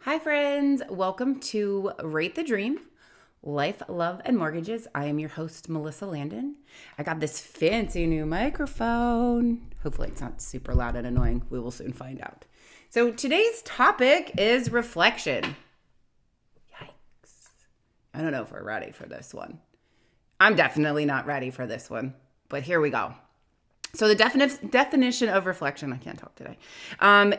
Hi, friends. Welcome to Rate the Dream Life, Love, and Mortgages. I am your host, Melissa Landon. I got this fancy new microphone. Hopefully, it's not super loud and annoying. We will soon find out. So, today's topic is reflection. Yikes. I don't know if we're ready for this one. I'm definitely not ready for this one, but here we go. So the definition of reflection, I can't talk today,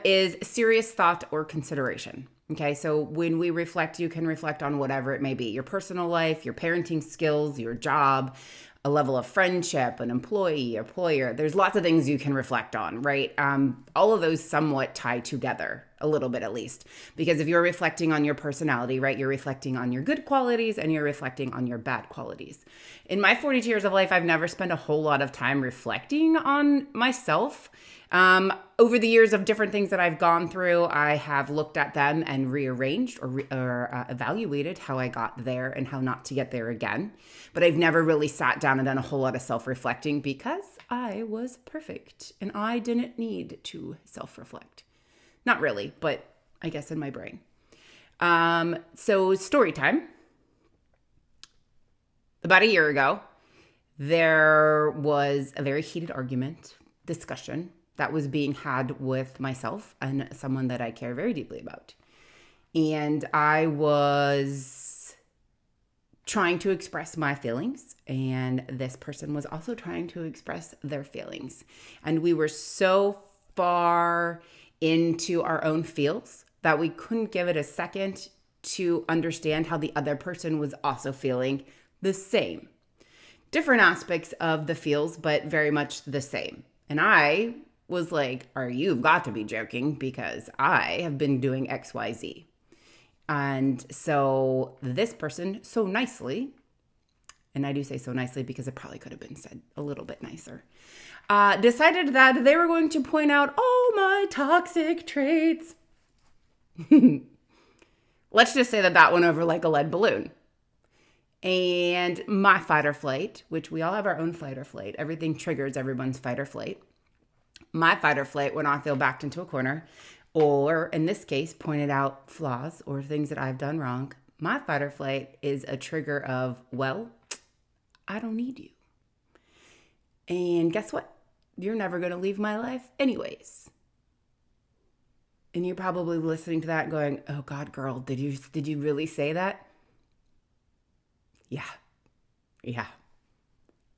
is serious thought or consideration. Okay, so when we reflect, you can reflect on whatever it may be, your personal life, your parenting skills, your job, a level of friendship, an employee, employer. There's lots of things you can reflect on, right? All of those somewhat tie together a little bit at least, because if you're reflecting on your personality, right, you're reflecting on your good qualities and you're reflecting on your bad qualities. In my 42 years of life, I've never spent a whole lot of time reflecting on myself. Over the years of different things that I've gone through, I have looked at them and rearranged or evaluated how I got there and how not to get there again. But I've never really sat down and done a whole lot of self-reflecting because I was perfect and I didn't need to self-reflect. Not really, but I guess in my brain. So story time. About a year ago, there was a very heated discussion that was being had with myself and someone that I care very deeply about. And I was trying to express my feelings, and this person was also trying to express their feelings. And we were so far into our own feels that we couldn't give it a second to understand how the other person was also feeling the same. Different aspects of the feels, but very much the same. And I was like, you've got to be joking because I have been doing XYZ. And so this person so nicely, and I do say so nicely because it probably could have been said a little bit nicer, decided that they were going to point out all my toxic traits. Let's just say that went over like a lead balloon. And my fight or flight, which we all have our own fight or flight. Everything triggers everyone's fight or flight. My fight or flight when I feel backed into a corner, or in this case, pointed out flaws or things that I've done wrong. My fight or flight is a trigger of, well, I don't need you. And guess what? You're never going to leave my life anyways. And you're probably listening to that going, oh God, girl, did you really say that? Yeah.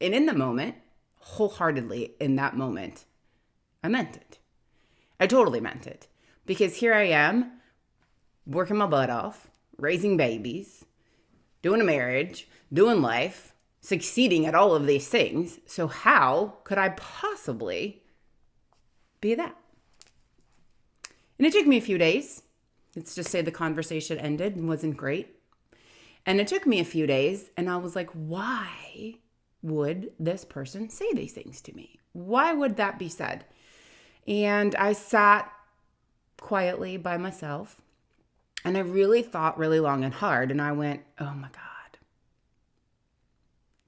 And in the moment, wholeheartedly in that moment, I meant it. I totally meant it. Because here I am, working my butt off, raising babies, doing a marriage, doing life, succeeding at all of these things. So how could I possibly be that? And it took me a few days. Let's just say the conversation ended and wasn't great. And it took me a few days, and I was like, why would this person say these things to me? Why would that be said? And I sat quietly by myself, and I really thought really long and hard, and I went, oh my God.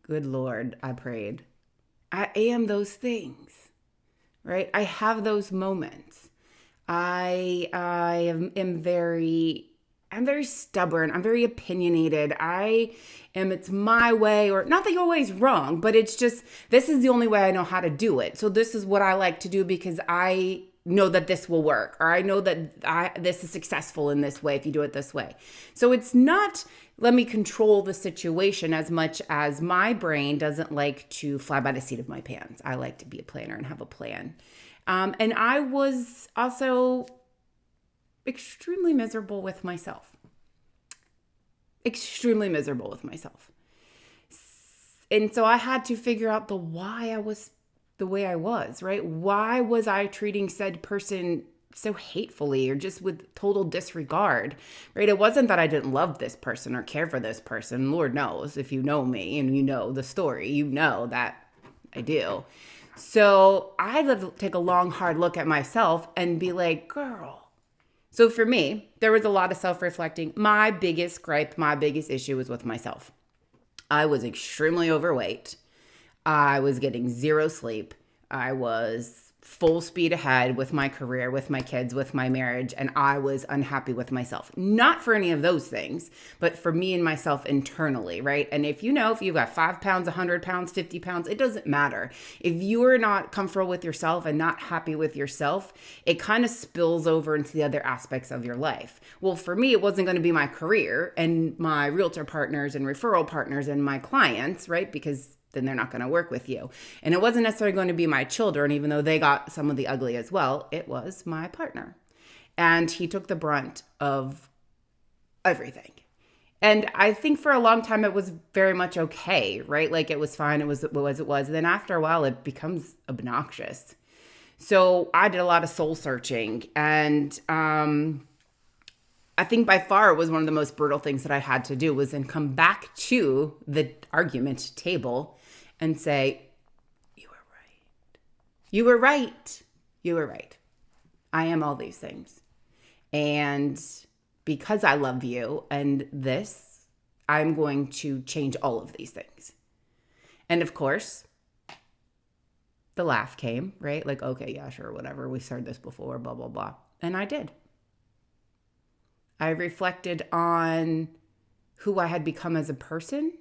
Good Lord, I prayed. I am those things, right? I have those moments. I'm very stubborn. I'm very opinionated. It's my way, or not that you're always wrong, but it's just, this is the only way I know how to do it. So this is what I like to do because I know that this will work, or I know that this is successful in this way if you do it this way. So it's not, let me control the situation as much as my brain doesn't like to fly by the seat of my pants. I like to be a planner and have a plan. And I was also extremely miserable with myself. And so I had to figure out the why I was the way I was, right? Why was I treating said person so hatefully or just with total disregard, right? It wasn't that I didn't love this person or care for this person. Lord knows, if you know me and you know the story, you know that I do. So I had to take a long, hard look at myself and be like, girl. So for me, there was a lot of self-reflecting. My biggest gripe, my biggest issue was with myself. I was extremely overweight. I was getting zero sleep. I was full speed ahead with my career, with my kids, with my marriage, and I was unhappy with myself. Not for any of those things, but for me and myself internally, right? And if you've got 5 pounds, 100 pounds, 50 pounds, it doesn't matter. If you're not comfortable with yourself and not happy with yourself, it kind of spills over into the other aspects of your life. Well, for me, it wasn't going to be my career and my realtor partners and referral partners and my clients, right? Because then they're not going to work with you. And it wasn't necessarily going to be my children, even though they got some of the ugly as well. It was my partner. And he took the brunt of everything. And I think for a long time, it was very much okay, right? Like it was fine. It was. And then after a while, it becomes obnoxious. So I did a lot of soul searching. And I think by far it was one of the most brutal things that I had to do was then come back to the argument table and say, you were right. You were right. You were right. I am all these things. And because I love you and this, I'm going to change all of these things. And of course, the laugh came, right? Like, okay, yeah, sure, whatever. We've heard this before, blah, blah, blah. And I did. I reflected on who I had become as a person,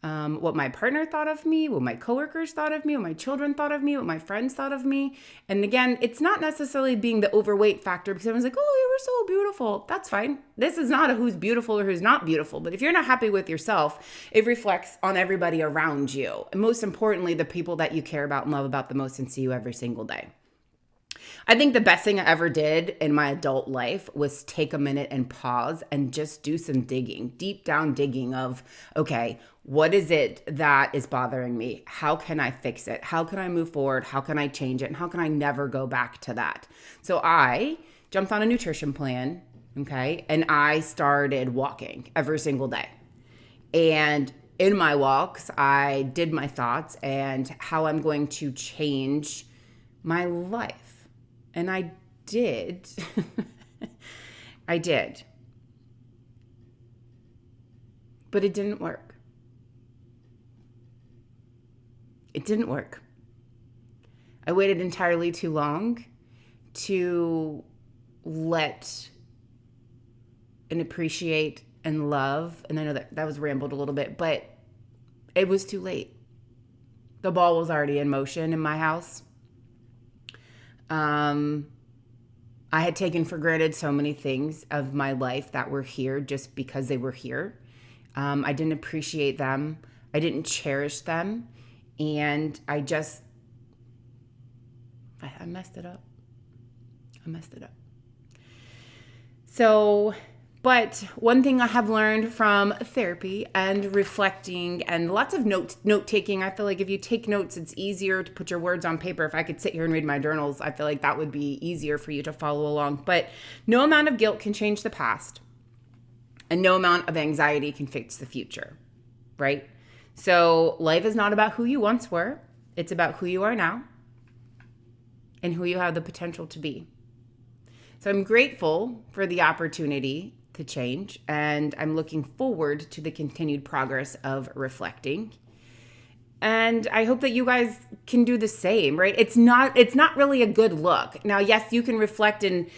what my partner thought of me, what my coworkers thought of me, what my children thought of me, what my friends thought of me. And again, it's not necessarily being the overweight factor because everyone's like, oh, you were so beautiful. That's fine. This is not a who's beautiful or who's not beautiful. But if you're not happy with yourself, it reflects on everybody around you. And most importantly, the people that you care about and love about the most and see you every single day. I think the best thing I ever did in my adult life was take a minute and pause and just do some digging, deep down digging of, okay, what is it that is bothering me? How can I fix it? How can I move forward? How can I change it? And how can I never go back to that? So I jumped on a nutrition plan, okay, and I started walking every single day. And in my walks, I did my thoughts and how I'm going to change my life. And I did. I did. But it didn't work. It didn't work. I waited entirely too long to let and appreciate and love. And I know that was rambled a little bit, but it was too late. The ball was already in motion in my house. I had taken for granted so many things of my life that were here just because they were here. I didn't appreciate them. I didn't cherish them. And I messed it up. So, but one thing I have learned from therapy and reflecting and lots of note taking, I feel like if you take notes, it's easier to put your words on paper. If I could sit here and read my journals, I feel like that would be easier for you to follow along. But no amount of guilt can change the past, and no amount of anxiety can fix the future, right? So life is not about who you once were. It's about who you are now and who you have the potential to be. So I'm grateful for the opportunity to change, and I'm looking forward to the continued progress of reflecting. And I hope that you guys can do the same, right? It's not really a good look. Now, yes, you can reflect, and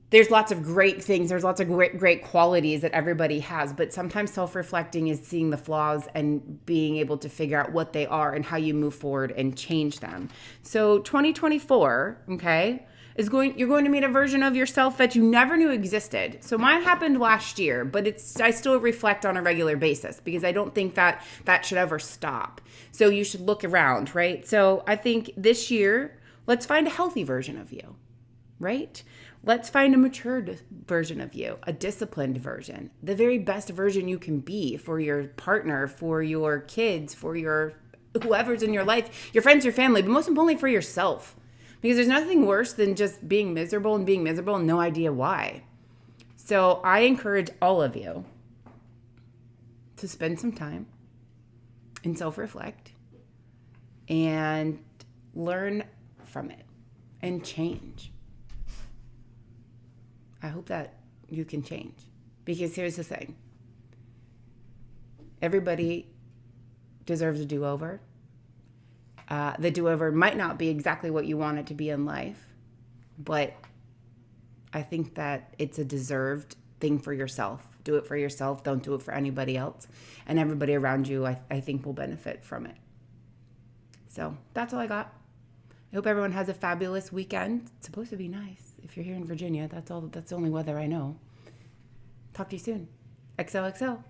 there's lots of great things. There's lots of great qualities that everybody has, but sometimes self-reflecting is seeing the flaws and being able to figure out what they are and how you move forward and change them. So 2024, okay, you're going to meet a version of yourself that you never knew existed. So mine happened last year, but I still reflect on a regular basis because I don't think that should ever stop. So you should look around, right? So I think this year, let's find a healthy version of you, right? Let's find a matured version of you, a disciplined version, the very best version you can be for your partner, for your kids, for your whoever's in your life, your friends, your family, but most importantly for yourself. Because there's nothing worse than just being miserable and no idea why. So I encourage all of you to spend some time and self-reflect and learn from it and change. I hope that you can change. Because here's the thing. Everybody deserves a do-over. The do-over might not be exactly what you want it to be in life, but I think that it's a deserved thing for yourself. Do it for yourself. Don't do it for anybody else. And everybody around you, I think, will benefit from it. So that's all I got. I hope everyone has a fabulous weekend. It's supposed to be nice. If you're here in Virginia, that's the only weather I know. Talk to you soon. XOXO.